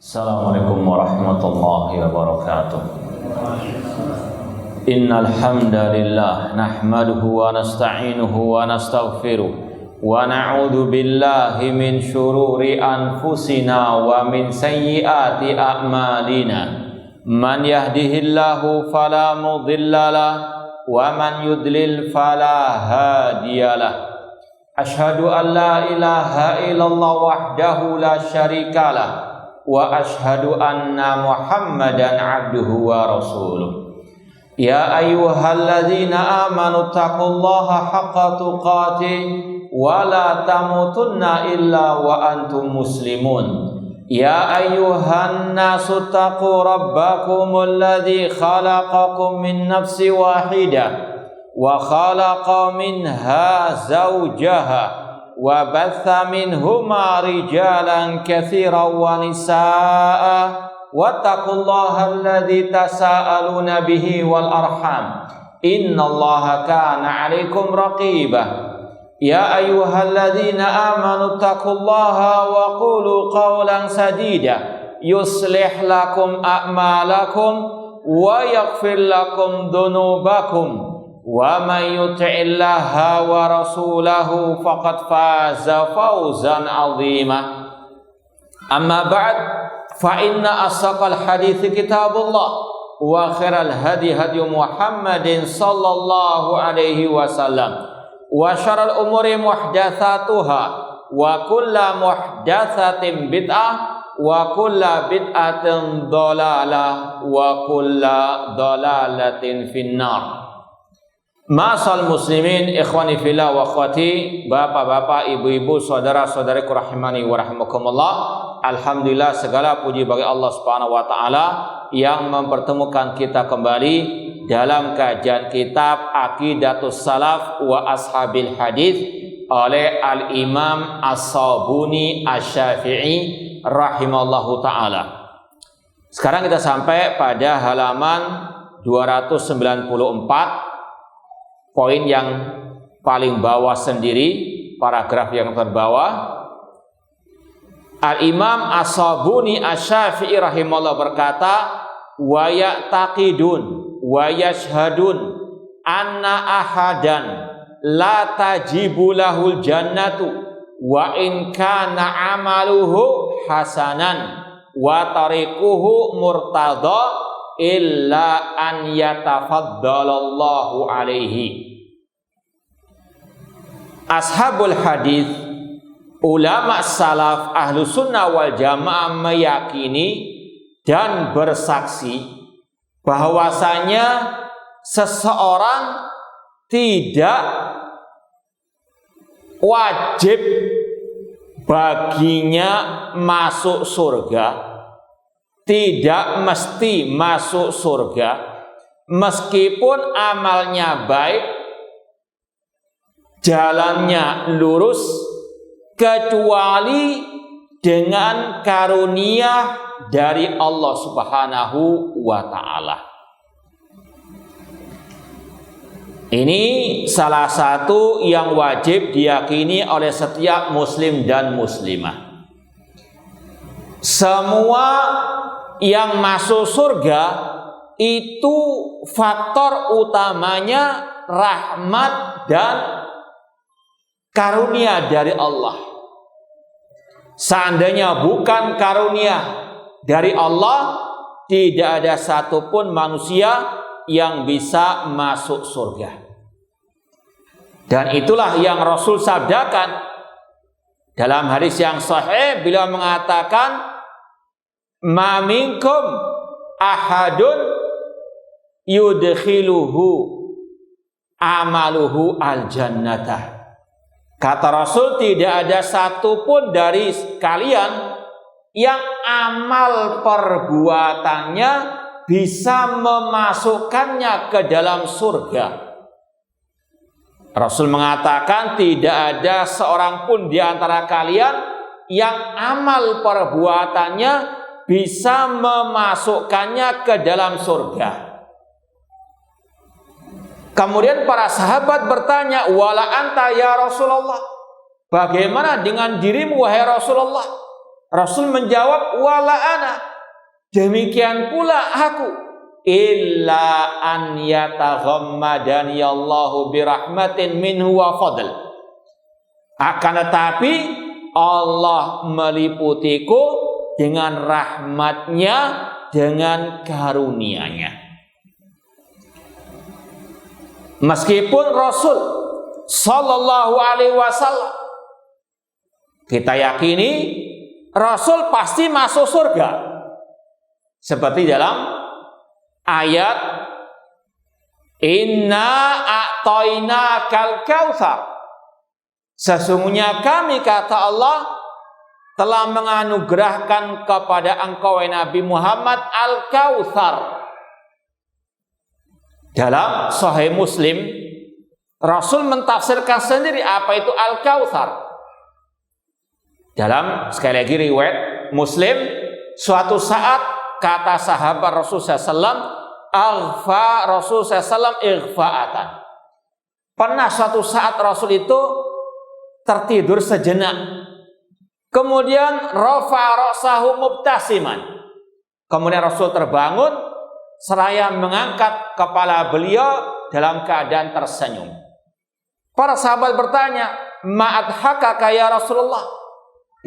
Assalamualaikum warahmatullahi wabarakatuh. Innal hamdalillah nahmaduhu wa nasta'inuhu wa nastaghfiruh wa na'udzu billahi min syururi anfusina wa min sayyiati a'malina. Man yahdihillahu fala mudhillalah wa man yudlil fala hadiyalah. Asyhadu an la ilaha illallah wahdahu la syarikalah wa ashhadu anna Muhammadan abduhu wa rasuluh. Ya ayyuhalladzina amanu taqullaha haqqa tuqatih wa la tamutunna illa wa antum muslimun. Ya ayyuhan nasu taqu rabbakumul ladzi khalaqakum min nafsin wahidah wa khalaqa minha zawjaha wa batha minhuma rijalan katsiran wa nisaa wattaqullaha alladzi tasaaluna bihi wal arham innallaha kana 'alaikum raqibah. Ya ayyuhalladzina amanu taqullaha wa qulu qawlan sadida yuslih lakum a'malakum wa yaghfir lakum dhunubakum wa may yuti'illaha wa rasulahu faqad faza fawzan 'azima. Amma ba'd, fa inna asaqal hadithi kitabullah wa khairal hadi hadi Muhammadin sallallahu alaihi wasallam wa syarrul umuri muhdatsatuha wa kullu muhdatsatin bid'ah wa kullu bid'atin dhalalah wa kullu dhalalatin finnar. Ma'asal muslimin, ikhwani fillah wa akhwati, bapak-bapak, ibu-ibu, saudara-saudariku rahimani wa rahimakumullah. Alhamdulillah, segala puji bagi Allah Subhanahu wa taala yang mempertemukan kita kembali dalam kajian kitab Aqidatus Salaf wa Ashabil Hadis oleh Al-Imam As-Sabuni Asy-Syafi'i rahimallahu taala. Sekarang kita sampai pada halaman 294. Poin yang paling bawah sendiri, paragraf yang terbawah. Al-Imam As-Sabuni Asy-Syafi'i rahimahullah berkata, wa ya'taqidun wa yashhadun anna ahadan la tajibu lahul jannatu wa in kana amaluhu hasanan wa tariquhu murtada illa an yatafaddalallahu alaihi. Ashabul hadis, ulama salaf ahlu sunnah wal jamaah meyakini dan bersaksi bahwasanya seseorang tidak wajib baginya masuk surga, tidak mesti masuk surga meskipun amalnya baik, jalannya lurus, kecuali dengan karunia dari Allah Subhanahu wa taala. Ini salah satu yang wajib diyakini oleh setiap muslim dan muslimah. Semua yang masuk surga itu faktor utamanya rahmat dan karunia dari Allah. Seandainya bukan karunia dari Allah, tidak ada satupun manusia yang bisa masuk surga. Dan itulah yang Rasul sabdakan dalam hadis yang sahih. Beliau mengatakan, ma minkum ahadun yudkhiluhu amaluhu al-jannatah. Kata Rasul, tidak ada satupun dari kalian yang amal perbuatannya bisa memasukkannya ke dalam surga. Rasul mengatakan tidak ada seorang pun di antara kalian yang amal perbuatannya bisa memasukkannya ke dalam surga. Kemudian para sahabat bertanya, wala anta ya Rasulullah, bagaimana dengan dirimu wahai Rasulullah? Rasul menjawab, wala ana, demikian pula aku, illa an yataghammadani Allahu birahmatin minhu wa fadl. Akan tetapi Allah meliputiku dengan rahmatnya, dengan karunia-Nya. Meskipun Rasul sallallahu alaihi wasallam, kita yakini Rasul pasti masuk surga. Seperti dalam ayat Inna a'tainakal kautsar. Sesungguhnya kami, kata Allah, telah menganugerahkan kepada engkau Nabi Muhammad Al-Kautsar. Dalam Sahih Muslim, Rasul mentafsirkan sendiri apa itu Al-Kautsar. Dalam, sekali lagi, riwayat Muslim, suatu saat kata sahabat Rasul SAW, aghfa Rasul SAW ighfa'atan. Pernah suatu saat Rasul itu tertidur sejenak. Kemudian rafa ra'sahu mubtasiman. Kemudian Rasul terbangun seraya mengangkat kepala beliau dalam keadaan tersenyum. Para sahabat bertanya, ma'adhakaka ya Rasulullah?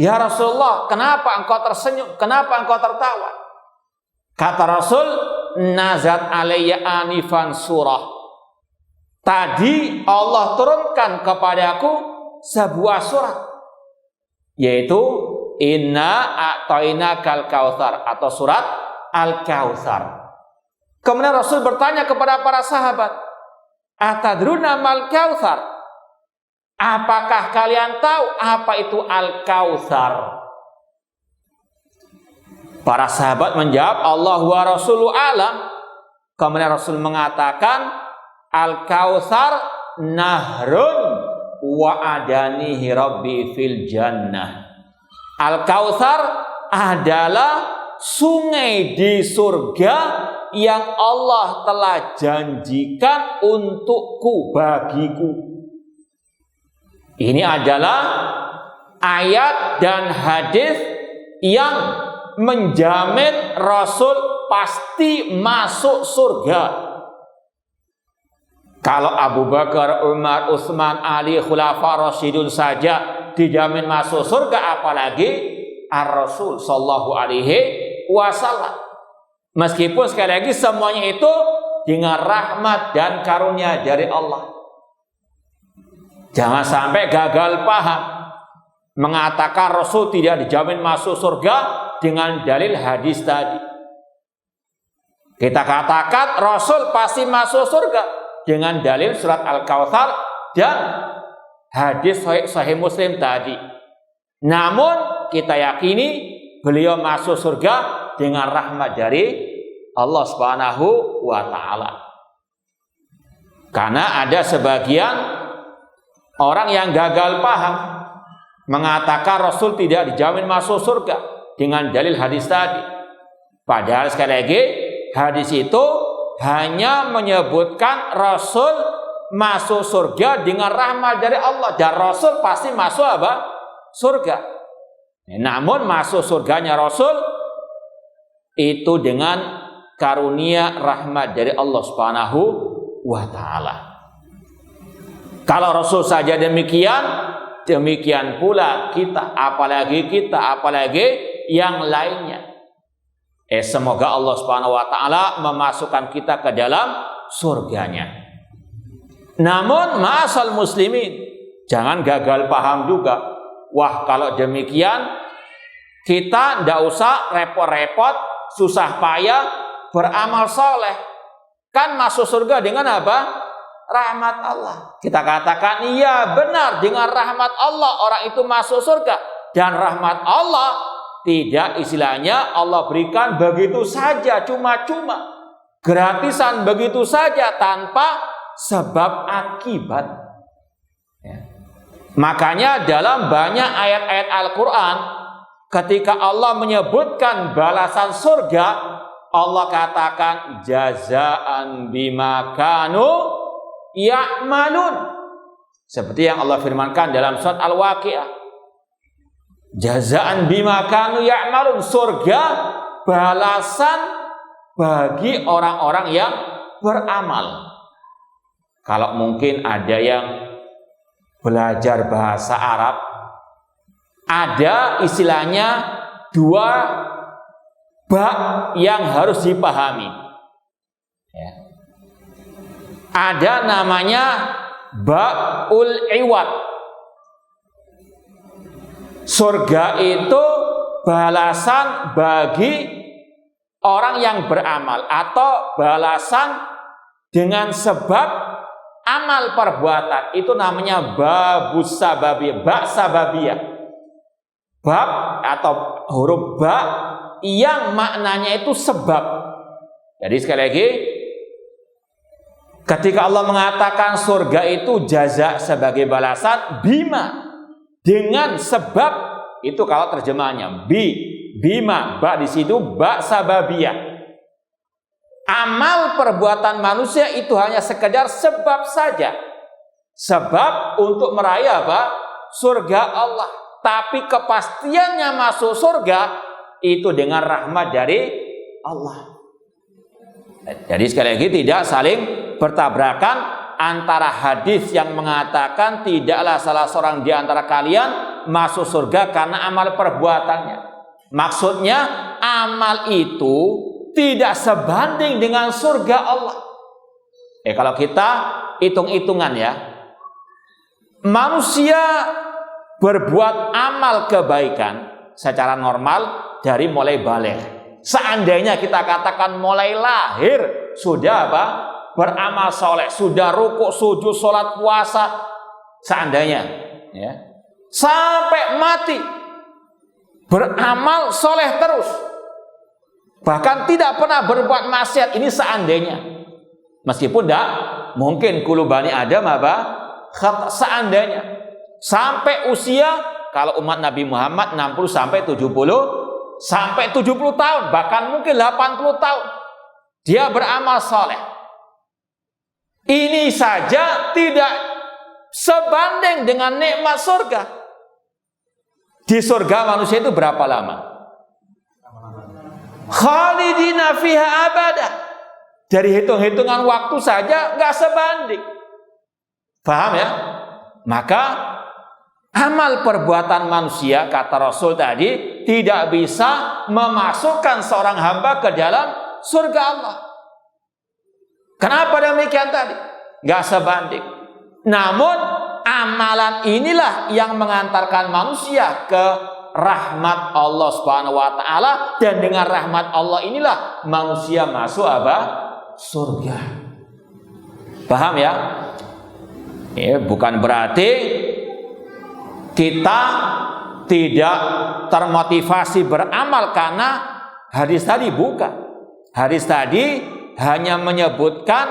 Ya Rasulullah, kenapa engkau tersenyum? Kenapa engkau tertawa? Kata Rasul, nazat alayya anifan surah. Tadi Allah turunkan kepadaku sebuah surat, yaitu Inna a'tainakal kautsar, atau surat Al-Kautsar. Kemudian Rasul bertanya kepada para sahabat, atadruna mal kautsar? Apakah kalian tahu apa itu Al-Kautsar? Para sahabat menjawab, Allah wa Rasulu alam. Kemudian Rasul mengatakan, Al-Kautsar nahrun wa adanihi rabbi fil jannah. Al-Kautsar adalah sungai di surga yang Allah telah janjikan untukku, bagiku. Ini adalah ayat dan hadis yang menjamin Rasul pasti masuk surga. Kalau Abu Bakar, Umar, Utsman, Ali, Khulafa Rasyidun saja dijamin masuk surga, apalagi Ar-Rasul sallallahu alaihi wasallam. Meskipun sekali lagi semuanya itu dengan rahmat dan karunia dari Allah. Jangan sampai gagal paham mengatakan Rasul tidak dijamin masuk surga dengan dalil hadis tadi. Kita katakan Rasul pasti masuk surga dengan dalil surat Al-Kautsar dan hadis Sahih Muslim tadi. Namun kita yakini beliau masuk surga dengan rahmat dari Allah Subhanahu wa taala. Karena ada sebagian orang yang gagal paham mengatakan Rasul tidak dijamin masuk surga dengan dalil hadis tadi. Padahal sekali lagi hadis itu hanya menyebutkan Rasul masuk surga dengan rahmat dari Allah, dan Rasul pasti masuk apa? Surga. Namun masuk surganya Rasul itu dengan karunia rahmat dari Allah Subhanahu wa taala. Kalau Rasul saja demikian, demikian pula kita, apalagi yang lainnya. Semoga Allah Subhanahu wa taala memasukkan kita ke dalam surganya. Namun ma'asal muslimin, jangan gagal paham juga. Wah, kalau demikian kita tidak usah repot-repot, susah payah beramal soleh. Kan masuk surga dengan apa? Rahmat Allah. Kita katakan iya benar, dengan rahmat Allah orang itu masuk surga. Dan rahmat Allah tidak istilahnya Allah berikan begitu saja, cuma-cuma, gratisan begitu saja tanpa sebab akibat. Makanya dalam banyak ayat-ayat Al-Quran, ketika Allah menyebutkan balasan surga, Allah katakan jazaan bima kanu ya'malun. Seperti yang Allah firmankan dalam surat Al-Waqi'ah. Jazaan bima kanu ya'malun, surga balasan bagi orang-orang yang beramal. Kalau mungkin ada yang belajar bahasa Arab, ada istilahnya dua bab yang harus dipahami. Ya. Ada namanya ba'ul iwad. Surga itu balasan bagi orang yang beramal, atau balasan dengan sebab amal perbuatan. Itu namanya babus sababiyah, bab sababiyah. Bab atau huruf ba yang maknanya itu sebab. Jadi sekali lagi, ketika Allah mengatakan surga itu jaza sebagai balasan, bima dengan sebab, itu kalau terjemahannya bima, ba di situ ba sababiyah. Amal perbuatan manusia itu hanya sekedar sebab saja, sebab untuk meraih apa? Surga Allah. Tapi kepastiannya masuk surga itu dengan rahmat dari Allah. Jadi sekali lagi, tidak saling bertabrakan antara hadis yang mengatakan tidaklah salah seorang di antara kalian masuk surga karena amal perbuatannya. Maksudnya amal itu tidak sebanding dengan surga Allah. Kalau kita hitung-hitungan ya, manusia berbuat amal kebaikan secara normal dari mulai balik. Seandainya kita katakan mulai lahir sudah apa? Beramal soleh, sudah rukuk, sujud, sholat, puasa, seandainya ya, sampai mati beramal soleh terus, bahkan tidak pernah berbuat maksiat, ini seandainya. Meskipun tidak mungkin kulubani Adam apa? Seandainya sampai usia, kalau umat Nabi Muhammad 60 sampai 70 tahun, bahkan mungkin 80 tahun dia beramal soleh. Ini saja tidak sebanding dengan nikmat surga. Di surga manusia itu berapa lama? Khalidina fiha abada. Dari hitung-hitungan waktu saja nggak sebanding. Paham ya? Maka amal perbuatan manusia, kata Rasul tadi, tidak bisa memasukkan seorang hamba ke dalam surga Allah. Kenapa demikian tadi? Gak sebanding. Namun amalan inilah yang mengantarkan manusia ke rahmat Allah Subhanahu wa taala, dan dengan rahmat Allah inilah manusia masuk apa? Surga. Paham ya? Bukan berarti kita tidak termotivasi beramal karena hadis tadi, bukan. Hadis tadi hanya menyebutkan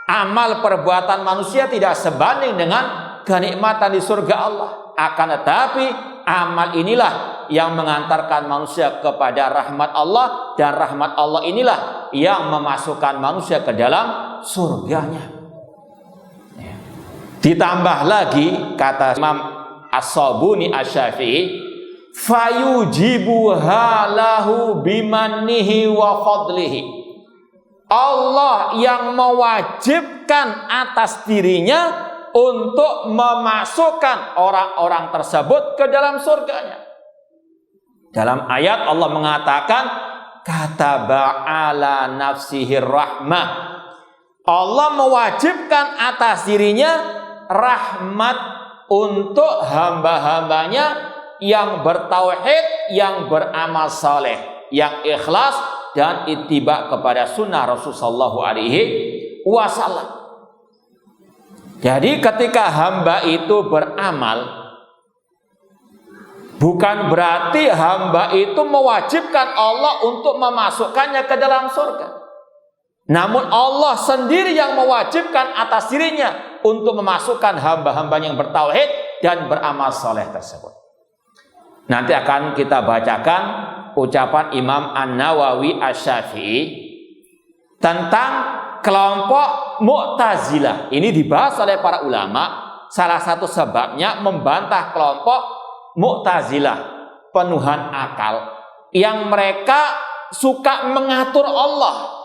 amal perbuatan manusia tidak sebanding dengan kenikmatan di surga Allah. Akan tetapi amal inilah yang mengantarkan manusia kepada rahmat Allah, dan rahmat Allah inilah yang memasukkan manusia ke dalam surganya. Ditambah lagi kata Imam As-Sabuni Asy-Syafi'i, fayujibu halahu bimannihi wa fadlihi. Allah yang mewajibkan atas dirinya untuk memasukkan orang-orang tersebut ke dalam surganya. Dalam ayat Allah mengatakan, kataba ala nafsihi rahmah. Allah mewajibkan atas dirinya rahmat untuk hamba-hambanya yang bertauhid, yang beramal saleh, yang ikhlas dan ittiba kepada sunnah Rasulullah SAW. Jadi ketika hamba itu beramal, bukan berarti hamba itu mewajibkan Allah untuk memasukkannya ke dalam surga. Namun Allah sendiri yang mewajibkan atas dirinya untuk memasukkan hamba-hamba yang bertauhid dan beramal soleh tersebut. Nanti akan kita bacakan ucapan Imam An-Nawawi Asy-Syafi'i tentang kelompok Mu'tazilah. Ini dibahas oleh para ulama. Salah satu sebabnya membantah kelompok Mu'tazilah. penuhan akal yang mereka suka mengatur Allah.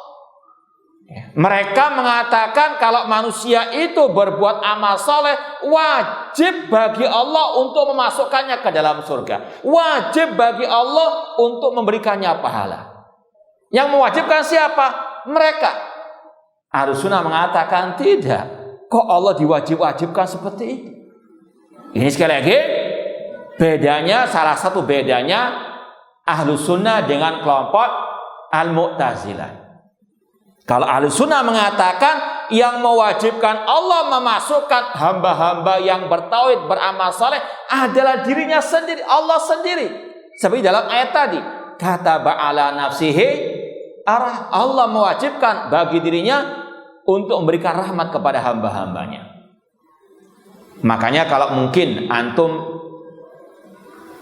Mereka mengatakan kalau manusia itu berbuat amal soleh, wajib bagi Allah untuk memasukkannya ke dalam surga. Wajib bagi Allah untuk memberikannya pahala. Yang mewajibkan siapa? Mereka. Ahlussunnah mengatakan tidak. Kok Allah diwajib-wajibkan seperti itu? Ini sekali lagi bedanya, salah satu bedanya Ahlussunnah dengan kelompok Al-Mu'tazilah. Kalau Ahlussunnah mengatakan yang mewajibkan Allah memasukkan hamba-hamba yang bertauhid, beramal saleh adalah dirinya sendiri, Allah sendiri. Seperti dalam ayat tadi, kataba ala nafsihi arah, Allah mewajibkan bagi dirinya untuk memberikan rahmat kepada hamba-hambanya. Makanya kalau mungkin antum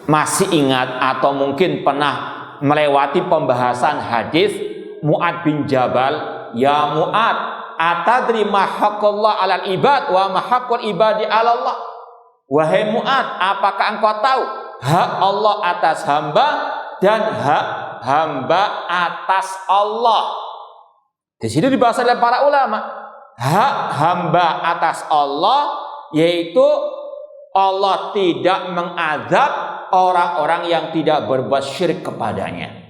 masih ingat atau mungkin pernah melewati pembahasan hadis Mu'ad bin Jabal, ya Mu'ad, atadri ma haqqullah 'alal ibad wa ma haqqul ibadi 'ala Allah. Wahai Mu'ad, apakah engkau tahu hak Allah atas hamba dan hak hamba atas Allah? Di sini dibahas oleh para ulama. Hak hamba atas Allah yaitu Allah tidak mengazab orang-orang yang tidak berbuat syirik kepadanya.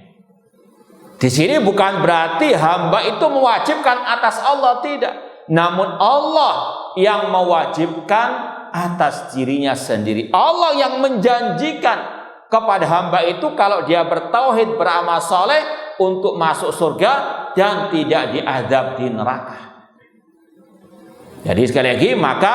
Di sini bukan berarti hamba itu mewajibkan atas Allah, tidak. Namun Allah yang mewajibkan atas dirinya sendiri. Allah yang menjanjikan kepada hamba itu kalau dia bertauhid, beramal soleh untuk masuk surga dan tidak diazab di neraka. Jadi sekali lagi, maka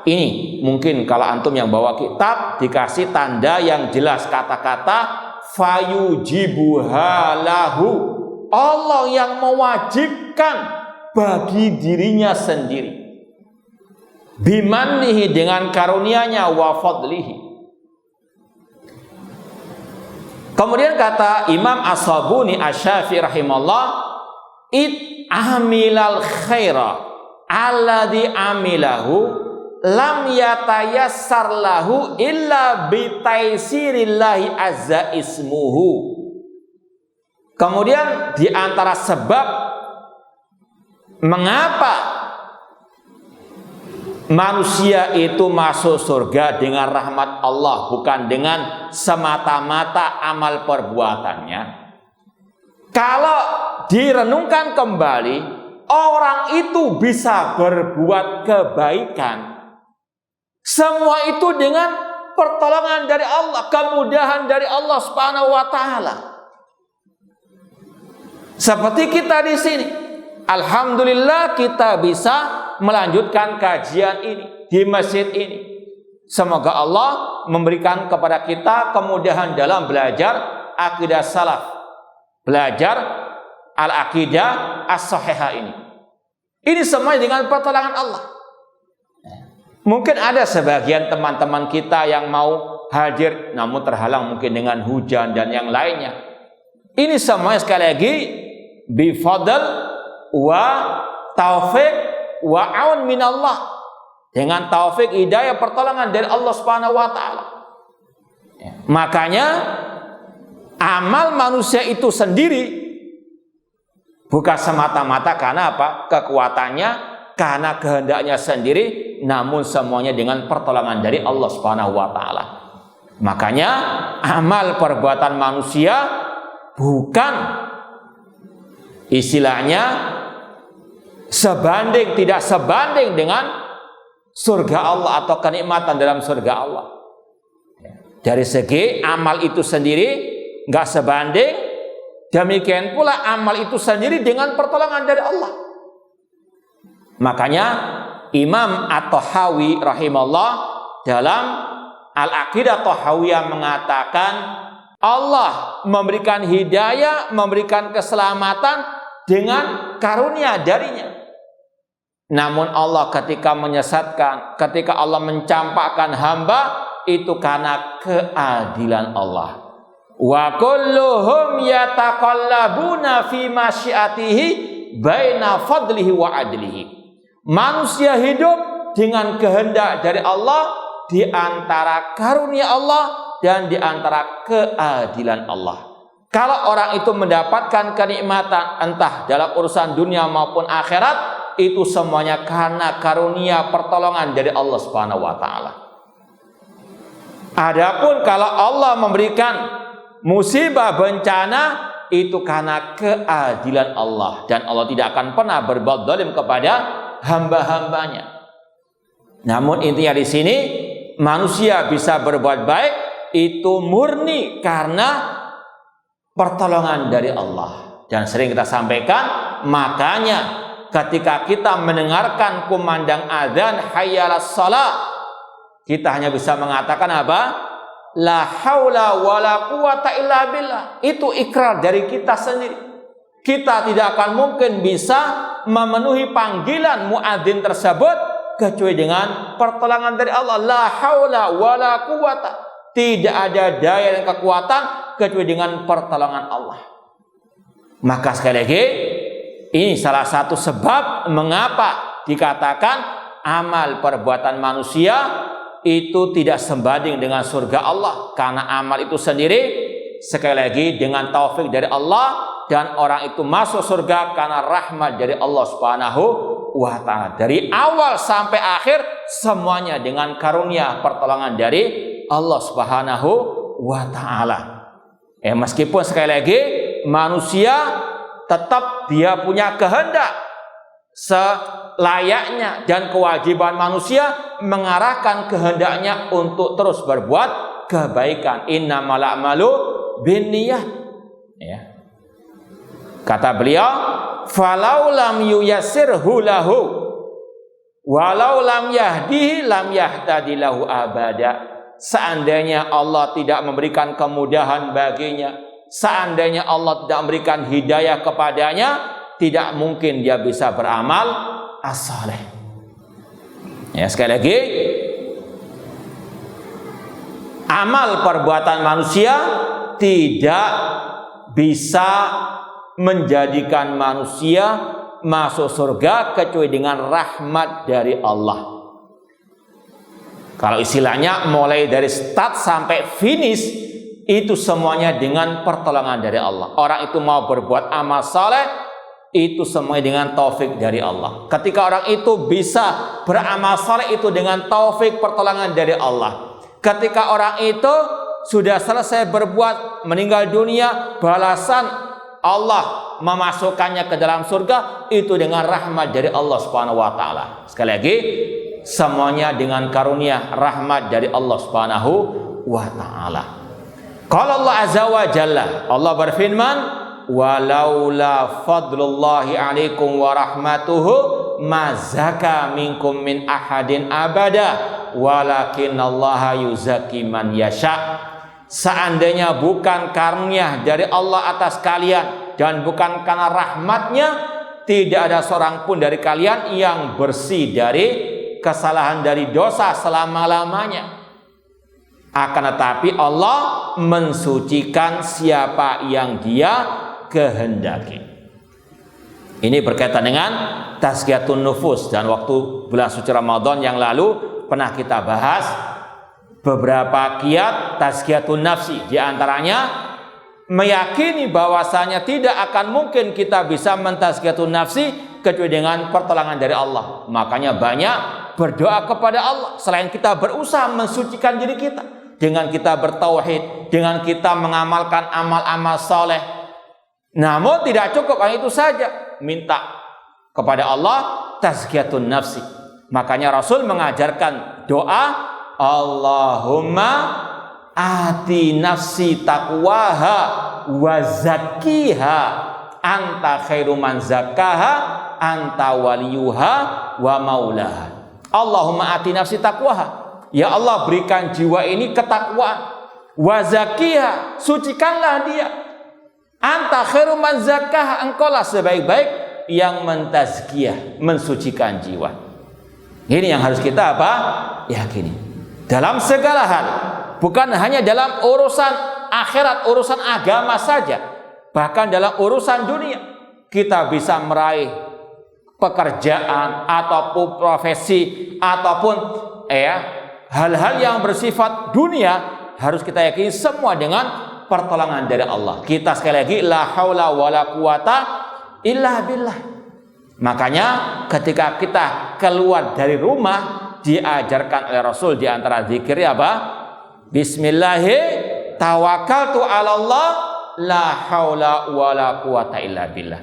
ini mungkin kalau antum yang bawa kitab dikasih tanda yang jelas kata-kata fayujibuhalahu, Allah yang mewajibkan bagi dirinya sendiri, bimannihi, dengan karunianya, wa fadlihi. Kemudian kata Imam As-Sabuni Asy-Syafi'i rahimahullah, it amilal khaira alladhi amilahu lam yatayassar lahu illa bitaisirillahi azza ismuhu. Kemudian di antara sebab mengapa manusia itu masuk surga dengan rahmat Allah, bukan dengan semata-mata amal perbuatannya, kalau direnungkan kembali, orang itu bisa berbuat kebaikan, semua itu dengan pertolongan dari Allah, kemudahan dari Allah Subhanahu wa taala. Seperti kita di sini, alhamdulillah kita bisa melanjutkan kajian ini di masjid ini. Semoga Allah memberikan kepada kita kemudahan dalam belajar akidah salaf, belajar al-aqidah as-sahihah ini. Ini semua dengan pertolongan Allah. Mungkin ada sebagian teman-teman kita yang mau hadir namun terhalang mungkin dengan hujan dan yang lainnya. Ini semua sekali lagi bifadl wa taufik wa aun minallah, dengan taufik, hidayah, pertolongan dari Allah Subhanahu wa taala. Makanya amal manusia itu sendiri bukan semata-mata karena apa? Kekuatannya, karena kehendaknya sendiri, namun semuanya dengan pertolongan dari Allah Subhanahu wa taala. Makanya amal perbuatan manusia bukan istilahnya sebanding, tidak sebanding dengan surga Allah atau kenikmatan dalam surga Allah. Dari segi amal itu sendiri nggak sebanding, demikian pula amal itu sendiri dengan pertolongan dari Allah. Makanya Imam At-Tahawi rahimahullah dalam Al-Aqidah Tahawiyah mengatakan Allah memberikan hidayah, memberikan keselamatan dengan karunia darinya. Namun Allah ketika menyesatkan, ketika Allah mencampakkan hamba, itu karena keadilan Allah. Wa kulluhum yataqallabuna fi masyiatihi baina fadlihi wa adlihi. Manusia hidup dengan kehendak dari Allah, di antara karunia Allah dan di antara keadilan Allah. Kalau orang itu mendapatkan kenikmatan entah dalam urusan dunia maupun akhirat, itu semuanya karena karunia pertolongan dari Allah Subhanahu wa taala. Adapun kalau Allah memberikan musibah bencana, itu karena keadilan Allah, dan Allah tidak akan pernah berbuat zalim kepada hamba-hambanya. Namun intinya di sini manusia bisa berbuat baik itu murni karena pertolongan dari Allah. Dan sering kita sampaikan, makanya ketika kita mendengarkan kumandang azan hayyalas shalah, kita hanya bisa mengatakan apa? La haula wala quwata illa billah. Itu ikrar dari kita sendiri. Kita tidak akan mungkin bisa memenuhi panggilan muadzin tersebut kecuali dengan pertolongan dari Allah. La haula wala quwata. Tidak ada daya dan kekuatan kecuali dengan pertolongan Allah. Maka sekali lagi, ini salah satu sebab mengapa dikatakan amal perbuatan manusia itu tidak sebanding dengan surga Allah. Karena amal itu sendiri sekali lagi dengan taufik dari Allah, dan orang itu masuk surga karena rahmat dari Allah Subhanahu wa taala. Dari awal sampai akhir semuanya dengan karunia pertolongan dari Allah Subhanahu wa taala. Meskipun sekali lagi manusia tetap dia punya kehendak, selayaknya dan kewajiban manusia mengarahkan kehendaknya untuk terus berbuat kebaikan. Innamal a'malu binniyat. Kata beliau, falau lam yuyassirhu lahu walau lam yahdihi lam yahtadi lahu abada. Seandainya Allah tidak memberikan kemudahan baginya, seandainya Allah tidak memberikan hidayah kepadanya, tidak mungkin dia bisa beramal as-saleh. Sekali lagi, amal perbuatan manusia tidak bisa menjadikan manusia masuk surga kecuali dengan rahmat dari Allah. Kalau istilahnya mulai dari start sampai finish itu semuanya dengan pertolongan dari Allah. Orang itu mau berbuat amal saleh itu semuanya dengan taufik dari Allah. Ketika orang itu bisa beramal saleh itu dengan taufik pertolongan dari Allah. Ketika orang itu sudah selesai berbuat meninggal dunia, balasan Allah memasukkannya ke dalam surga itu dengan rahmat dari Allah Subhanahu wa taala. Sekali lagi, semuanya dengan karunia rahmat dari Allah Subhanahu wa taala. Qala Allah azza wa jalla, Allah berfirman, walaula fadlullahi alaikum wa rahmatuhu ma zaka minkum min ahadin abada walakinallaha yuzakki man yasha. Seandainya bukan karunia dari Allah atas kalian dan bukan karena rahmatnya, tidak ada seorang pun dari kalian yang bersih dari kesalahan dari dosa selama-lamanya. Akan tetapi Allah mensucikan siapa yang Dia kehendaki. Ini berkaitan dengan tazkiyatun nufus, dan waktu bulan suci Ramadan yang lalu pernah kita bahas beberapa kiat tazkiyatun nafsi. Di antaranya meyakini bahwasanya tidak akan mungkin kita bisa mentazkiyatun nafsi kecuali dengan pertolongan dari Allah. Makanya banyak berdoa kepada Allah selain kita berusaha mensucikan diri kita dengan kita bertauhid, dengan kita mengamalkan amal-amal saleh. Namun tidak cukup hanya itu saja, minta kepada Allah tazkiyatun nafsi. Makanya Rasul mengajarkan doa, Allahumma ati nafsi taqwaha wa zakkiha anta khairu man zakkaha anta waliyuha wa maulaha. Allahumma ati nafsi taqwaha, ya Allah berikan jiwa ini ketakwaan, wa zakkiha, sucikanlah dia, anta khairu man zakkaha, engkaulah sebaik-baik yang mentazkiyah, mensucikan jiwa. Ini yang harus kita apa? Yakini dalam segala hal, bukan hanya dalam urusan akhirat, urusan agama saja, bahkan dalam urusan dunia kita bisa meraih pekerjaan ataupun profesi ataupun hal-hal yang bersifat dunia, harus kita yakini semua dengan pertolongan dari Allah. Kita sekali lagi la haula wala quwata illa billah. Makanya ketika kita keluar dari rumah diajarkan oleh Rasul di antara zikirnya apa? Bismillahirrahmanirrahim, tawakkaltu 'ala Allah, la haula wala quwata illa billah.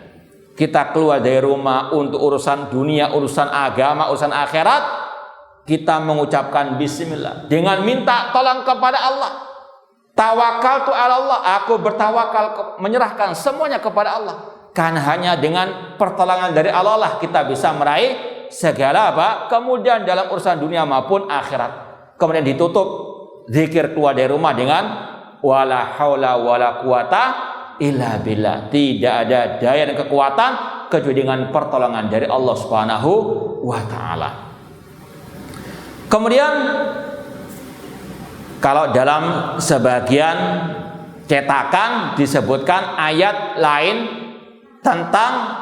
Kita keluar dari rumah untuk urusan dunia, urusan agama, urusan akhirat, kita mengucapkan bismillah dengan minta tolong kepada Allah. Tawakkaltu 'ala Allah, aku bertawakal, menyerahkan semuanya kepada Allah. Karena hanya dengan pertolongan dari Allah lah kita bisa meraih segala apa? Kemudian dalam urusan dunia maupun akhirat. Kemudian ditutup zikir keluar dari rumah dengan wala haula wala quwata illa billah. Tidak ada daya dan kekuatan kecuali dengan pertolongan dari Allah Subhanahu wa taala. Kemudian kalau dalam sebagian cetakan disebutkan ayat lain tentang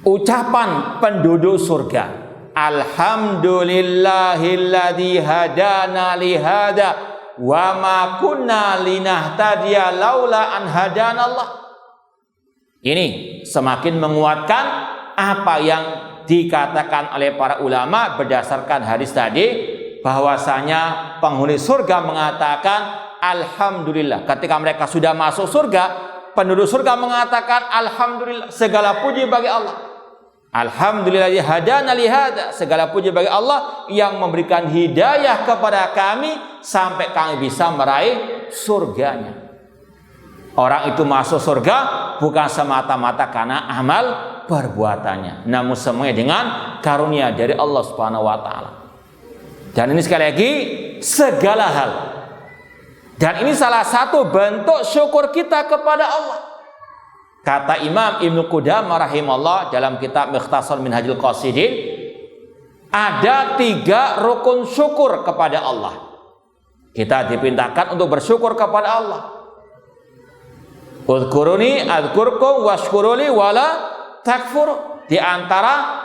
ucapan penduduk surga. Alhamdulillahilladzi hadana li hada wa ma kunna linahtadiya laula an hadanallah. Ini semakin menguatkan apa yang dikatakan oleh para ulama berdasarkan hadis tadi, bahwasanya penghuni surga mengatakan alhamdulillah. Ketika mereka sudah masuk surga, penduduk surga mengatakan alhamdulillah, segala puji bagi Allah. Alhamdulillah hadana li hada, segala puji bagi Allah yang memberikan hidayah kepada kami sampai kami bisa meraih surganya. Orang itu masuk surga bukan semata-mata karena amal perbuatannya, namun semuanya dengan karunia dari Allah Subhanahu wa taala. Dan ini sekali lagi segala hal. Dan ini salah satu bentuk syukur kita kepada Allah. Kata Imam Ibnu Qudamah rahimahullah dalam kitab Mukhtasar Minhajul Qasidin, ada 3 rukun syukur kepada Allah. Kita diperintahkan untuk bersyukur kepada Allah. Uzkuruni adzkurkum washkuruli wala takfur. Di antara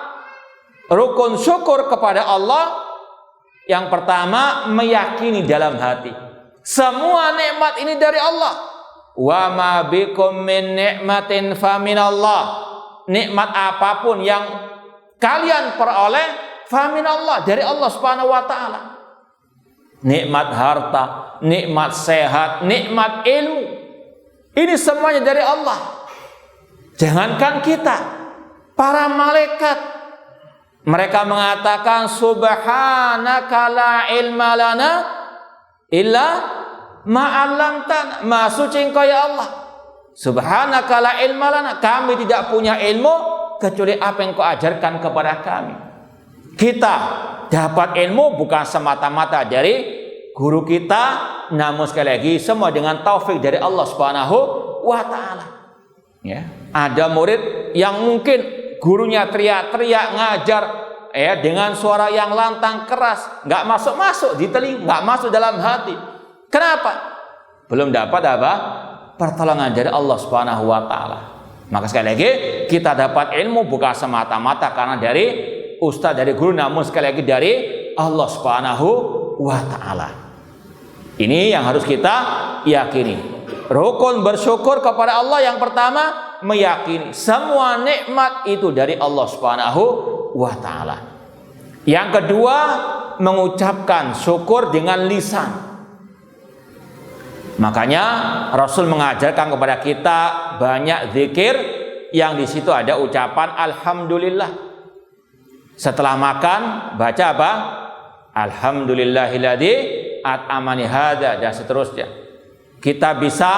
rukun syukur kepada Allah, yang pertama meyakini dalam hati semua nikmat ini dari Allah. Wa ma bikum min nikmatin faminallah. Nikmat apapun yang kalian peroleh faminallah, dari Allah Subhanahu wa taala. Nikmat harta, nikmat sehat, nikmat ilmu, ini semuanya dari Allah. Jangankan kita, para malaikat, mereka mengatakan subhanaka la ilma lana illa ma'allamtana. Maha suci Engkau ya Allah. Subhanaka la ilma lana, kami tidak punya ilmu kecuali apa yang Engkau ajarkan kepada kami. Kita dapat ilmu bukan semata-mata dari guru kita, namun sekali lagi semua dengan taufik dari Allah Subhanahu wa taala. Ya, ada murid yang mungkin gurunya teriak-teriak ngajar dengan suara yang lantang keras, nggak masuk di telinga, nggak masuk dalam hati. Kenapa? Belum dapat apa? Pertolongan dari Allah Subhanahu wa taala. Maka sekali lagi kita dapat ilmu bukan semata-mata karena dari ustaz, dari guru, namun sekali lagi dari Allah Subhanahu wa taala. Ini yang harus kita yakini. Rukun bersyukur kepada Allah yang pertama, meyakini semua nikmat itu dari Allah Subhanahu wa taala. Yang kedua, mengucapkan syukur dengan lisan. Makanya Rasul mengajarkan kepada kita banyak zikir yang di situ ada ucapan alhamdulillah. Setelah makan baca apa? Alhamdulillahilladzi at'amani hadza, dan seterusnya. Kita bisa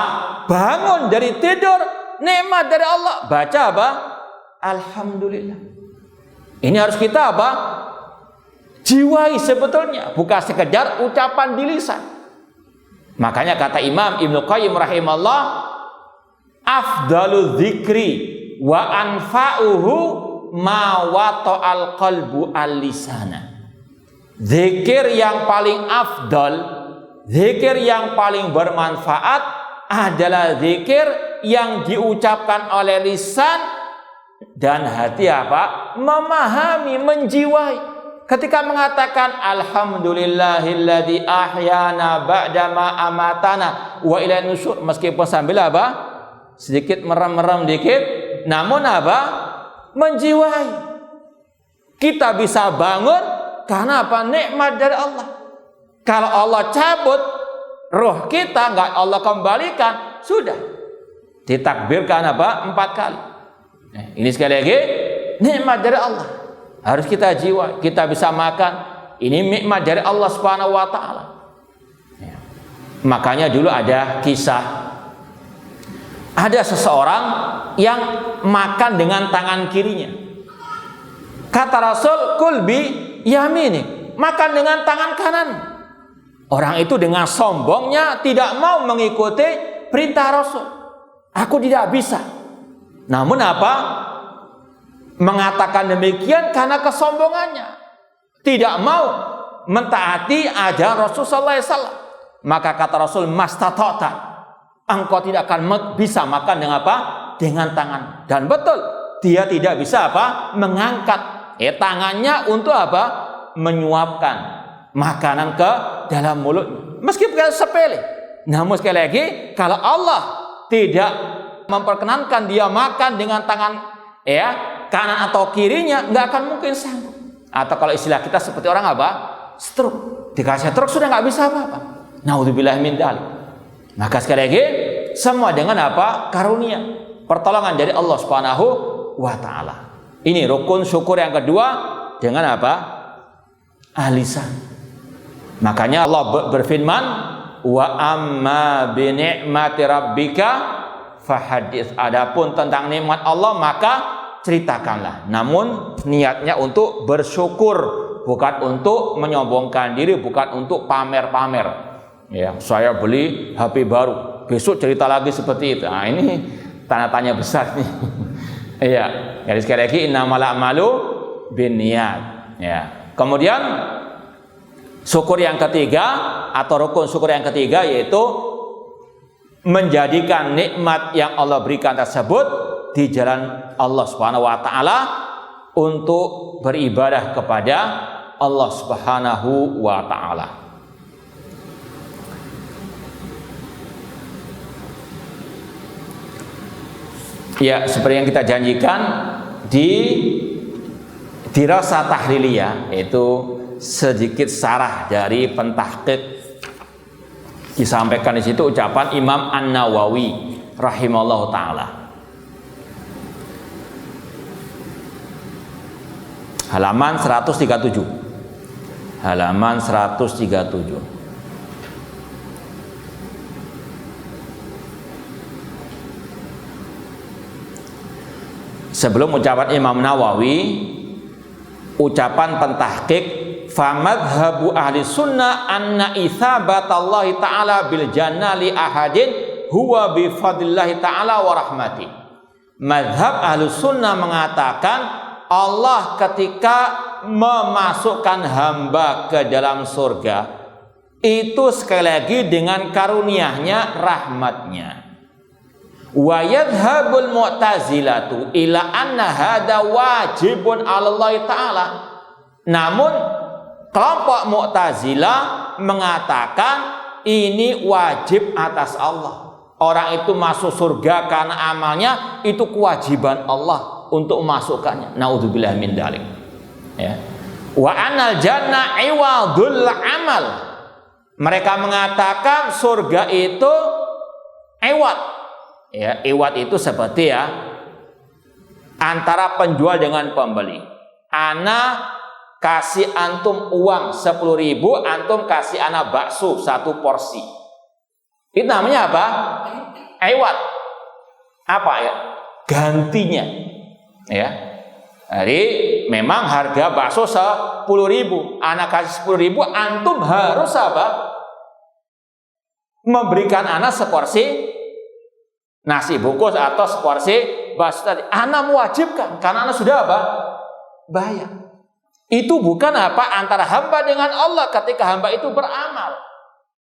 bangun dari tidur, nikmat dari Allah, baca apa? Alhamdulillah. Ini harus kita apa? Jiwai sebetulnya, bukan sekedar ucapan di lisan. Makanya kata Imam Ibnu Qayyim rahimahullah, afdalu dzikri wa anfa'uhu ma wata'al qalbu al-lisana. Zikir yang paling afdal, zikir yang paling bermanfaat adalah zikir yang diucapkan oleh lisan dan hati apa? Memahami, menjiwai. ketika mengatakan alhamdulillahilladzi ahyana ba'dama amatana wa ilaihin nusyur, meskipun sambil apa? Sedikit merem-merem dikit, namun apa? Menjiwai. Kita bisa bangun karena apa? Nikmat dari Allah. Kalau Allah cabut roh kita, nggak Allah kembalikan, sudah ditakbirkan apa? 4 kali. Nah, ini sekali lagi nikmat dari Allah. Harus kita jiwa, kita bisa makan. Ini nikmat dari Allah Subhanahu wa taala. Ya. Makanya dulu ada kisah. Ada seseorang yang makan dengan tangan kirinya. Kata Rasul, "Kul bi yamini." Makan dengan tangan kanan. Orang itu dengan sombongnya tidak mau mengikuti perintah Rasul. Aku tidak bisa. Namun apa? Mengatakan demikian karena kesombongannya, tidak mau mentaati ajaran Rasul sallallahu alaihi wasallam. Maka kata Rasul, mastatota, engkau tidak akan bisa makan dengan apa? Dengan tangan. Dan betul, dia tidak bisa apa? Mengangkat tangannya untuk apa? Menyuapkan makanan ke dalam mulut. Meskipun sepele, namun sekali lagi, kalau Allah tidak memperkenankan dia makan dengan tangan kanan atau kirinya, nggak akan mungkin sanggup. Atau kalau istilah kita seperti orang apa? Stroke. Dikasih stroke sudah nggak bisa apa-apa. Naudzubillah min dzalik. Maka sekali lagi, semua dengan apa? Karunia, pertolongan dari Allah Subhanahu wa taala. Ini rukun syukur yang kedua dengan apa? Alisan. Makanya Allah berfirman, wa amma bi ni'mati rabbika fahadits. Adapun tentang nikmat Allah maka ceritakanlah. Namun niatnya untuk bersyukur, bukan untuk menyombongkan diri, bukan untuk pamer-pamer. Ya, saya beli HP baru, besok cerita lagi seperti itu. Nah, ini tanda tanya besar nih. Iya, jadi sekali lagi innamal a'malu binniyat. Ya. Kemudian syukur yang ketiga atau rukun syukur yang ketiga yaitu menjadikan nikmat yang Allah berikan tersebut di jalan Allah Subhanahu wa taala untuk beribadah kepada Allah Subhanahu wa taala. Ya, seperti yang kita janjikan di dirasa tahliliyah, yaitu sedikit sarah dari pentahqiq, disampaikan di situ ucapan Imam An-Nawawi rahimallahu taala. Halaman 137. Halaman 137. Sebelum ucapan Imam Nawawi, ucapan pentahqiq, famadhabu ahli sunnah anna itsabatallahi ta'ala bil jannah li ahadin huwa bi fadlillahi ta'ala wa rahmati. Madhab ahli sunnah mengatakan Allah ketika memasukkan hamba ke dalam surga itu sekali lagi dengan karunia-Nya, rahmatnya. Wa yadhhabul mu'tazilatu ila anna hada wajibun 'ala Allah ta'ala. Namun kelompok Mu'tazilah mengatakan ini wajib atas Allah. Orang itu masuk surga karena amalnya, itu kewajiban Allah untuk memasukkannya. Naudzubillah min dzalik. Ya. Wa anal jannah iwadul amal. Mereka mengatakan surga itu iwad. Ya, iwad itu seperti antara penjual dengan pembeli. Ana kasih antum uang 10.000, antum kasih ana bakso 1 porsi. Itu namanya apa? Iwad. Apa ya? Gantinya. Ya. Jadi memang harga bakso 10.000, ana kasih 10.000, antum harus apa? Memberikan ana seporsi nasi bungkus atau seporsi bakso tadi. Ana mewajibkan karena ana sudah apa? Bayar. Itu bukan apa antara hamba dengan Allah ketika hamba itu beramal.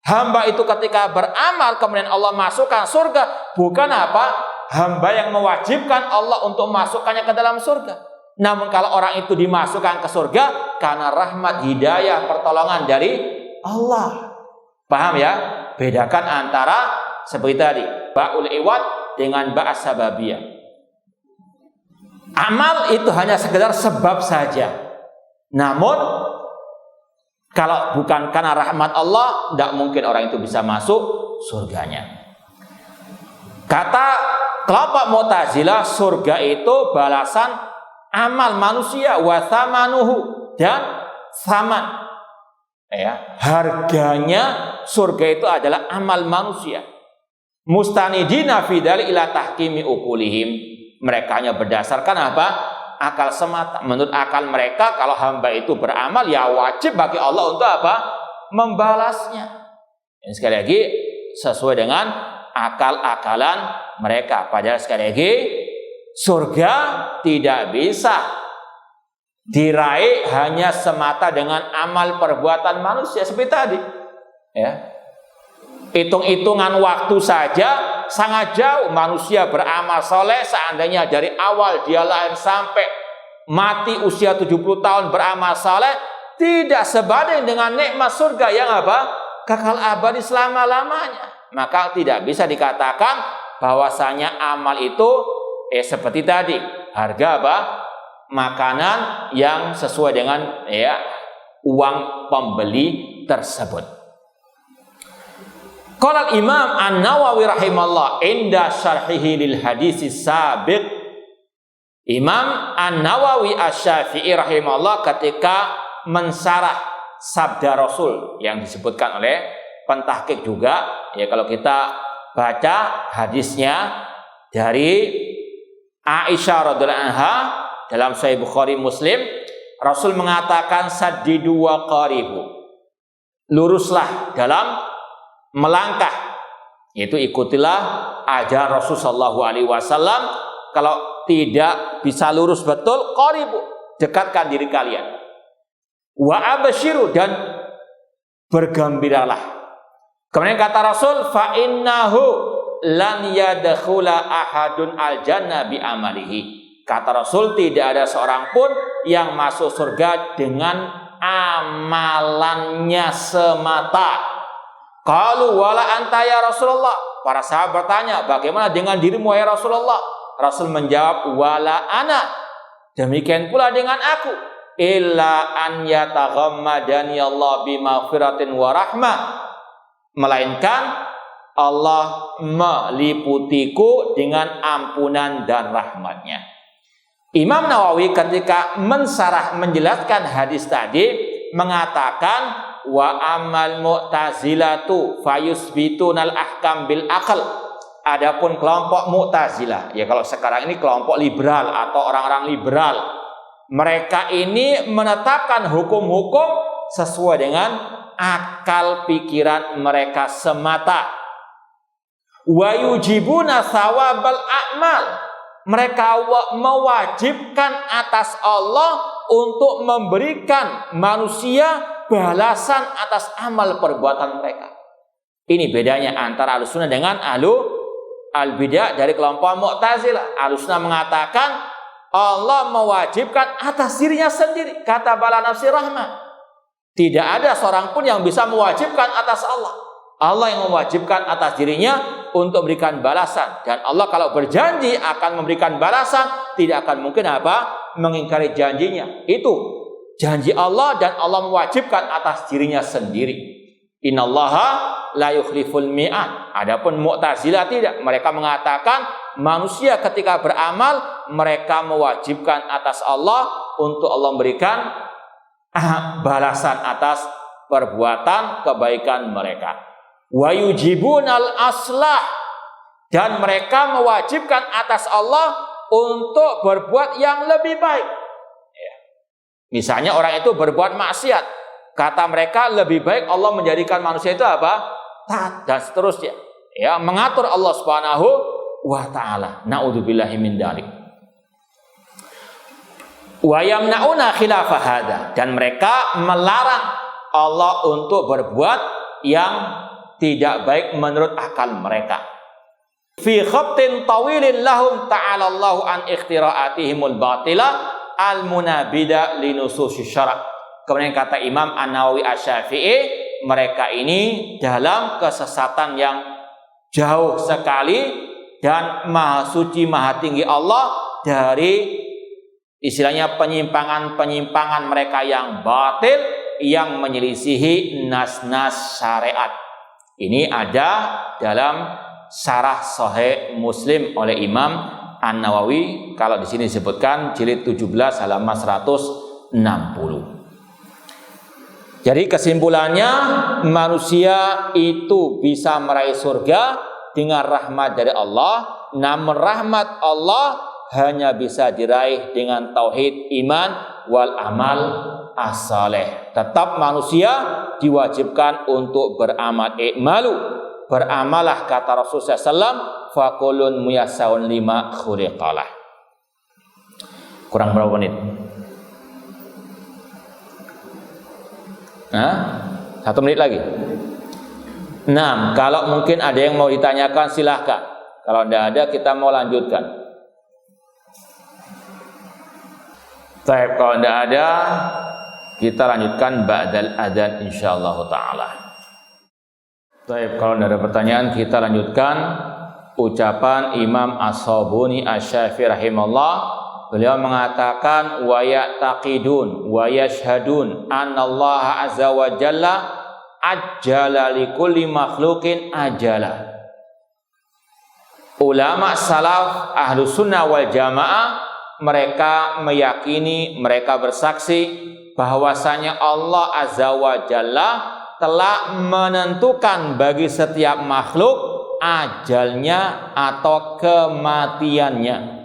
Hamba itu ketika beramal kemudian Allah masukkan surga, bukan apa? Hamba yang mewajibkan Allah untuk masukkannya ke dalam surga. Namun kalau orang itu dimasukkan ke surga karena rahmat, hidayah, pertolongan dari Allah. Paham ya? Bedakan antara seperti tadi, ba'ul iwad dengan ba'as sababiyah. Amal itu hanya sekedar sebab saja. Namun kalau bukan karena rahmat Allah, tidak mungkin orang itu bisa masuk surganya. Kata kelompok Mu'tazilah, surga itu balasan amal manusia, wa thamanuhu, dan saman. Ya, harganya surga itu adalah amal manusia. Mustanidina fi dzalika ila tahkimi uqulihim. Mereka hanya berdasarkan apa? Akal semata. Menurut akal mereka, kalau hamba itu beramal, ya wajib bagi Allah untuk apa? Membalasnya. Ini sekali lagi sesuai dengan akal-akalan mereka. Padahal sekali lagi surga tidak bisa diraih hanya semata dengan amal perbuatan manusia seperti tadi. Ya. Hitung-hitungan waktu saja sangat jauh. Manusia beramal soleh, seandainya dari awal dia lahir sampai mati usia 70 tahun beramal soleh, tidak sebanding dengan nikmat surga yang apa? Kekal abadi selama-lamanya. Maka tidak bisa dikatakan bahwasanya amal itu seperti tadi, harga apa? Makanan yang sesuai dengan uang pembeli tersebut. Qala Imam An-Nawawi rahimahullah inda syarhihi lil hadis sabiq. Imam An-Nawawi Asy-Syafi'i rahimahullah ketika mensyarah sabda Rasul yang disebutkan oleh pentahqiq juga, ya kalau kita baca hadisnya dari Aisyah radhiyallahu anha dalam Sahih Bukhari Muslim, Rasul mengatakan saddidu wa qaribu. Luruslah dalam melangkah, yaitu ikutilah ajaran Rasul sallallahu alaihi wasallam. Kalau tidak bisa lurus betul, qaribu, dekatkan diri kalian. Wa abshiru, dan bergembiralah. Kemudian kata Rasul, fa innahu lan yadkhula ahadun al-jannah bi amalihi. Kata Rasul, tidak ada seorang pun yang masuk surga dengan amalannya semata. Qalu wala anta ya Rasulullah. Para sahabat bertanya, bagaimana dengan dirimu ya Rasulullah? Rasul menjawab, wala ana, demikian pula dengan aku. Illa an yataghammadani Allah bimaghfiratin wa rahmah. Melainkan Allah meliputiku dengan ampunan dan rahmatnya. Imam Nawawi ketika menjelaskan hadis tadi mengatakan, wa amal mu'tazilatu fayusbitunal ahkam bil aql. Adapun kelompok Mu'tazilah, ya kalau sekarang ini kelompok liberal atau orang-orang liberal, mereka ini menetapkan hukum-hukum sesuai dengan akal pikiran mereka semata. Wa yujibuna thawabal a'mal. Mereka mewajibkan atas Allah untuk memberikan manusia balasan atas amal perbuatan mereka. Ini bedanya antara Ahlussunnah dengan al-bidah dari kelompok Mu'tazilah. Ahlussunnah mengatakan Allah mewajibkan atas dirinya sendiri. Kata bala nafsi rahmah. Tidak ada seorang pun yang bisa mewajibkan atas Allah. Allah yang mewajibkan atas dirinya untuk memberikan balasan. Dan Allah kalau berjanji akan memberikan balasan, tidak akan mungkin mengingkari janjinya. Itu janji Allah, dan Allah mewajibkan atas dirinya sendiri. Innallaha la yukhliful mi'ad. Adapun Mu'tazilah tidak. Mereka mengatakan manusia ketika beramal, mereka mewajibkan atas Allah untuk Allah memberikan balasan atas perbuatan kebaikan mereka. Wa yujibunal aslah, dan mereka mewajibkan atas Allah untuk berbuat yang lebih baik. Ya. Misalnya orang itu berbuat maksiat, kata mereka lebih baik Allah menjadikan manusia itu taat, dan seterusnya. Ya, mengatur Allah Subhanahu wa taala. Naudzubillahi min dzalik. Wa yamnauna khilafa hada, dan mereka melarang Allah untuk berbuat yang tidak baik menurut akal mereka. Fi khabtin tawilin lahum ta'ala Allahu an ikhtira'atihimul batila al-munabida linususi syara'. Kemudian kata Imam An-Nawawi Asy-Syafi'i, mereka ini dalam kesesatan yang jauh sekali dan maha suci maha tinggi Allah dari istilahnya penyimpangan-penyimpangan mereka yang batil yang menyelisihi nas-nas syariat. Ini ada dalam Syarah Sahih Muslim oleh Imam An-Nawawi, kalau di sini disebutkan jilid 17 halaman 160. Jadi kesimpulannya, manusia itu bisa meraih surga dengan rahmat dari Allah, namun rahmat Allah hanya bisa diraih dengan tauhid, iman, wal amal as-saleh. Tetap manusia diwajibkan untuk beramal. I'malu, beramalah kata Rasulullah SAW, fakulun muyassarun lima khuliqalah. Kurang berapa menit? 1 menit lagi. Nah, kalau mungkin ada yang mau ditanyakan silahkan. Kalau tidak ada kita mau lanjutkan. Baik, kalau tidak ada kita lanjutkan ba'dal adzan insyaallah taala. Baik, kalau tidak ada pertanyaan kita lanjutkan ucapan Imam As-Sabuni Asy-Syafi'i rahimahullah. Beliau mengatakan wa ya'taqidun wa yashhadun annallaha azza wa jalla ajjala likulli makhluqin ajala. Ulama salaf ahlu sunnah wal jamaah, mereka meyakini, mereka bersaksi bahwasanya Allah azza wa jalla telah menentukan bagi setiap makhluk ajalnya atau kematiannya.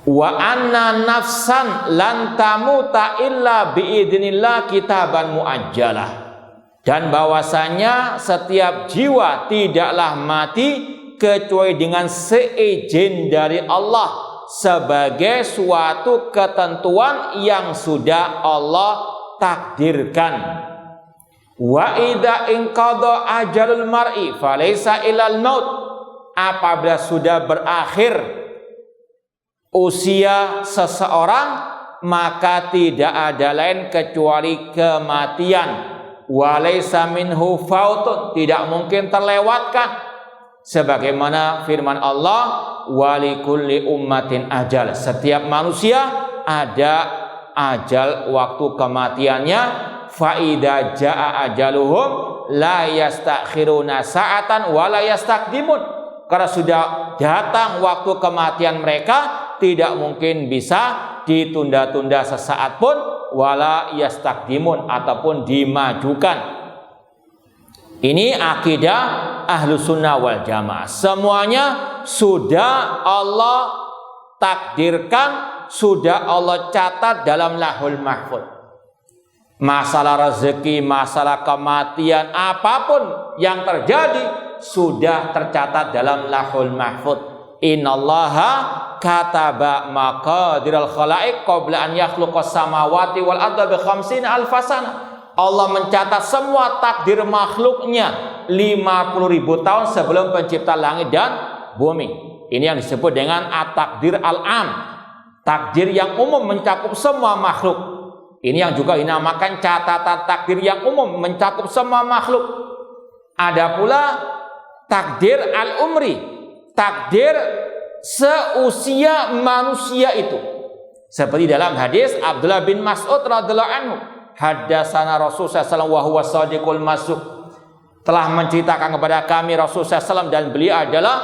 Wa anna nafsan lan tamuta illa biidznillah kitaban muajjalah. Dan bahwasanya setiap jiwa tidaklah mati kecuali dengan seizin dari Allah sebagai suatu ketentuan yang sudah Allah takdirkan. Wa idza inqadha ajalul mar'i falaysa ilal maut. Apabila sudah berakhir usia seseorang, maka tidak ada lain kecuali kematian. Walaysa minhu fautun, tidak mungkin terlewatkan. Sebagaimana firman Allah, walikulli ummatin ajal, setiap manusia ada ajal waktu kematiannya. Faida jaa ajaluhum la yastakhiruna sa'atan wa la yastaqdimun. Karena sudah datang waktu kematian mereka, tidak mungkin bisa ditunda-tunda sesaat pun, wala yastaqdimun, ataupun dimajukan. Ini akidah ahlu sunnah wal jamaah. Semuanya sudah Allah takdirkan, sudah Allah catat dalam lahul mahfud. Masalah rezeki, masalah kematian, apapun yang terjadi sudah tercatat dalam lahul mahfud. Innallaha kataba maqadiral khalaiq qabla an yakhluqas samawati wal arda bi 50 alfasana. Allah mencatat semua takdir makhluknya 50.000 tahun sebelum pencipta langit dan bumi. Ini yang disebut dengan at-takdir al-am, takdir yang umum mencakup semua makhluk. Ini yang juga dinamakan catatan takdir yang umum mencakup semua makhluk. Ada pula takdir al-umri, takdir seusia manusia itu. Seperti dalam hadis Abdullah bin Mas'ud radhiyallahu anhu, haddatsana Rasulullah sallallahu alaihi wasallam wa huwa shadiqul masduq. Telah menceritakan kepada kami Rasulullah SAW dan beliau adalah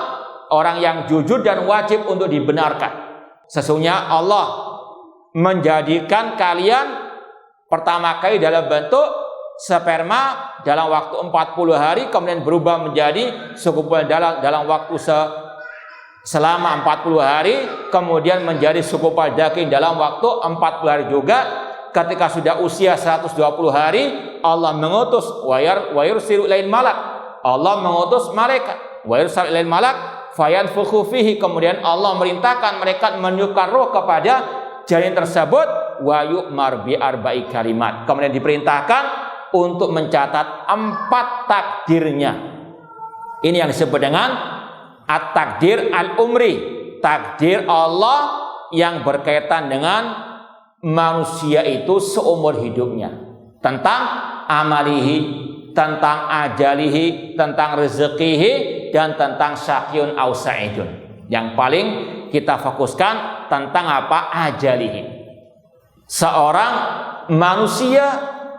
orang yang jujur dan wajib untuk dibenarkan. Sesungguhnya Allah menjadikan kalian pertama kali dalam bentuk sperma dalam waktu 40 hari, kemudian berubah menjadi segumpal dalam waktu selama 40 hari, kemudian menjadi segumpal daging dalam waktu 40 hari juga. Ketika sudah usia 120 hari, Allah mengutus wa yursilu ilail malak. Allah mengutus malaikat. Wa yursilu ilail malak fayanfukhu fihi, kemudian Allah merintahkan mereka meniupkan roh kepada janin tersebut, wa yu'mar bi arba'i kalimat. Kemudian diperintahkan untuk mencatat 4 takdirnya. Ini yang disebut dengan at-takdir al-umri, takdir Allah yang berkaitan dengan manusia itu seumur hidupnya, tentang amalihi, tentang ajalihi, tentang rezekihi, dan tentang syaqiyun aw sa'idun. Yang paling kita fokuskan tentang apa? Ajalihi. Seorang manusia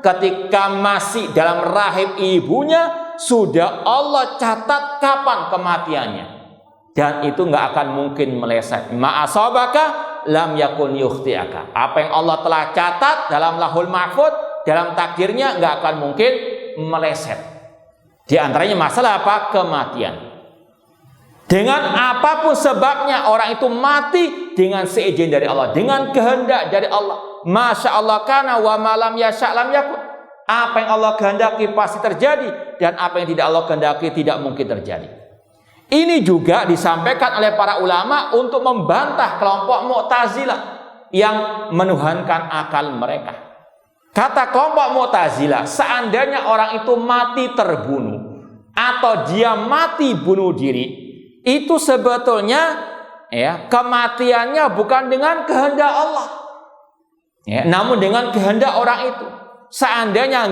ketika masih dalam rahim ibunya sudah Allah catat kapan kematiannya, dan itu nggak akan mungkin meleset. Ma'asabaka lam yakun yukhti'aka. Apa yang Allah telah catat dalam lahul mahfud, dalam takdirnya nggak akan mungkin meleset. Di antaranya masalah apa? Kematian. Dengan apapun sebabnya orang itu mati dengan seizin dari Allah, dengan kehendak dari Allah. Masya Allah kana wa malam yasha lam yakun. Apa yang Allah kehendaki pasti terjadi, dan apa yang tidak Allah kehendaki tidak mungkin terjadi. Ini juga disampaikan oleh para ulama untuk membantah kelompok Mu'tazilah yang menuhankan akal mereka. Kata kelompok Mu'tazilah, seandainya orang itu mati terbunuh atau dia mati bunuh diri, itu sebetulnya kematiannya bukan dengan kehendak Allah, namun dengan kehendak orang itu. Seandainya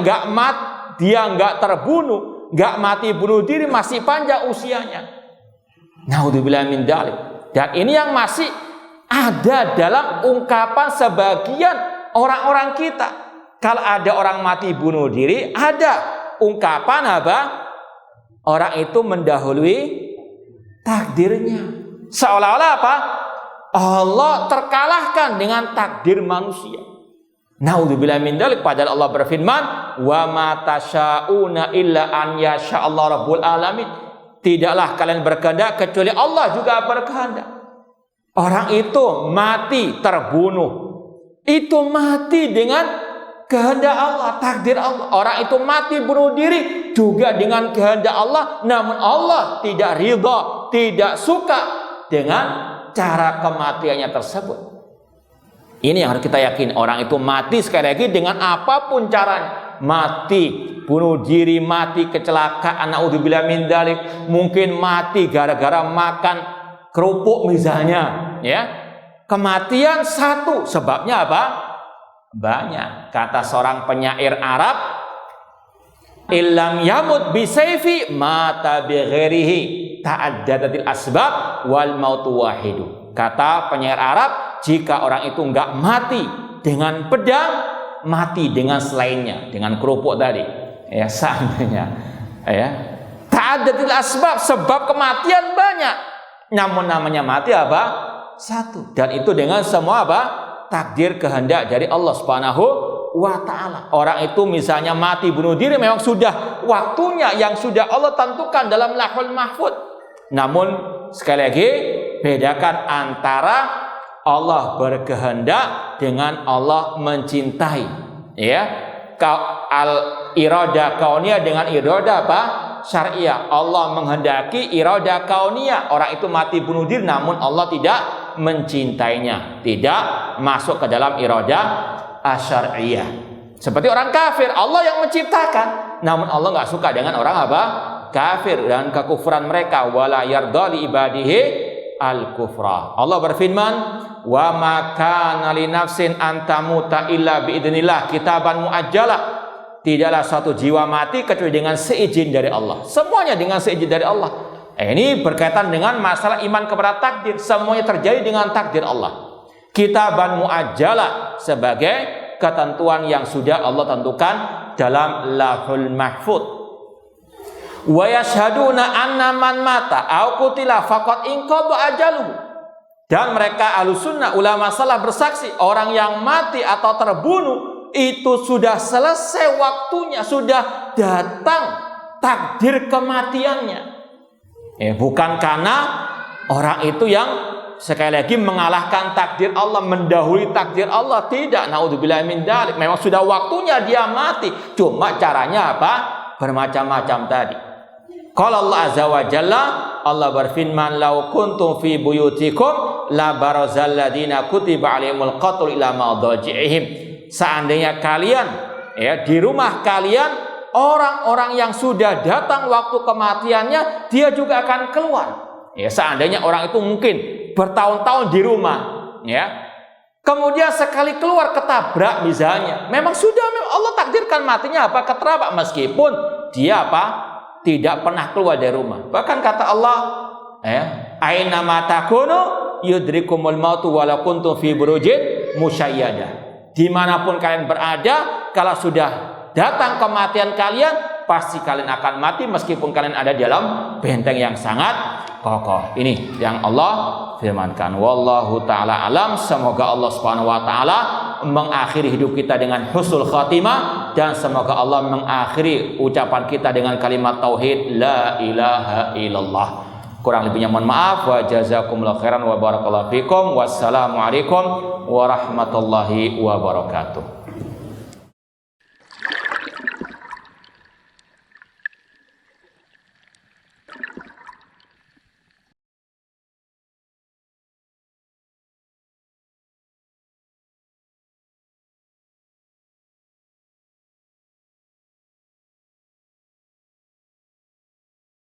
dia nggak terbunuh, nggak mati bunuh diri, masih panjang usianya. Naudzubillah min dzalik. Dan ini yang masih ada dalam ungkapan sebagian orang-orang kita. Kalau ada orang mati bunuh diri, ada ungkapan apa? Orang itu mendahului takdirnya. Seolah-olah apa? Allah terkalahkan dengan takdir manusia. Naudzubillah min dzalik. Padahal Allah berfirman, "Wa ma tasyauna illa an yasha Allah rabbul alamin." Tidaklah kalian berkehendak kecuali Allah juga berkehendak. Orang itu mati terbunuh, itu mati dengan kehendak Allah, takdir Allah. Orang itu mati bunuh diri juga dengan kehendak Allah, namun Allah tidak ridha, tidak suka dengan cara kematiannya tersebut. Ini yang harus kita yakin. Orang itu mati sekali lagi dengan apapun caranya. Mati bunuh diri, mati kecelakaan, naudzubillah min dzalik, mungkin mati gara-gara makan kerupuk misalnya, ya. Kematian satu, sebabnya apa? Banyak. Kata seorang penyair Arab, illam yamut bisayfi mata bighairihi ta'addadatil asbab wal mautu wahidu. Kata penyair Arab, jika orang itu enggak mati dengan pedang, mati dengan selainnya, dengan kerupuk tadi, ya, seandainya, ya, ta'addatil asbab, sebab kematian banyak, namun namanya mati apa? Satu. Dan itu dengan semua apa? Takdir kehendak dari Allah Subhanahu wa ta'ala. Orang itu misalnya mati bunuh diri, memang sudah waktunya yang sudah Allah tentukan dalam lahul mahfud. Namun sekali lagi, bedakan antara Allah berkehendak dengan Allah mencintai, ya. Al-iradah kauniyah dengan iradah apa? Syariah. Allah menghendaki iradah kauniyah, orang itu mati bunuh diri, namun Allah tidak mencintainya, tidak masuk ke dalam iradah asyariyah. Seperti orang kafir, Allah yang menciptakan, namun Allah nggak suka dengan orang apa? Kafir dan kekufuran mereka. Wala yarda li ibadihi al-kufra. Allah berfirman, wa ma kana li nafsin an tamuta illa bi idznillah kitaban muajjalah. Tidaklah suatu jiwa mati kecuali dengan seizin dari Allah. Semuanya dengan seizin dari Allah. Ini berkaitan dengan masalah iman kepada takdir. Semuanya terjadi dengan takdir Allah. Kitaban muajjalah sebagai ketentuan yang sudah Allah tentukan dalam lahul mahfud. Wa yashhaduna anna man mata aw qutila faqad inqadha ajaluhu. Dan mereka Ahlussunnah ulama salaf bersaksi, orang yang mati atau terbunuh itu sudah selesai waktunya, sudah datang takdir kematiannya. Bukan karena orang itu yang sekali lagi mengalahkan takdir Allah, mendahului takdir Allah, tidak. Naudzubillah min dzalik. Memang sudah waktunya dia mati. Cuma caranya apa? Bermacam-macam tadi. Qala Allah azza wa jalla, Allah berfirman, "Lau kuntum fi buyutikum la barazal ladina kutiba alaihimul qatl ila madaji'ihim." Seandainya kalian, ya, di rumah kalian, orang-orang yang sudah datang waktu kematiannya, dia juga akan keluar. Ya, seandainya orang itu mungkin bertahun-tahun di rumah, ya. Kemudian sekali keluar ketabrak misalnya. Memang Allah takdirkan matinya apa? Ketabrak meskipun dia apa? Tidak pernah keluar dari rumah. Bahkan kata Allah, aina ma takunu yudrikumul mautu walau kuntum fi burujin musyayyadah. Dimanapun kalian berada, kalau sudah datang kematian kalian, pasti kalian akan mati meskipun kalian ada di dalam benteng yang sangat kokoh. Ini yang Allah firmankan. Wallahu ta'ala alam. Semoga Allah subhanahu wa ta'ala mengakhiri hidup kita dengan husnul khatimah, dan semoga Allah mengakhiri ucapan kita dengan kalimat tauhid la ilaha illallah. Kurang lebihnya mohon maaf. Wa jazakumullahu khairan wa barakallahu fikum. Wassalamualaikum warahmatullahi wabarakatuh.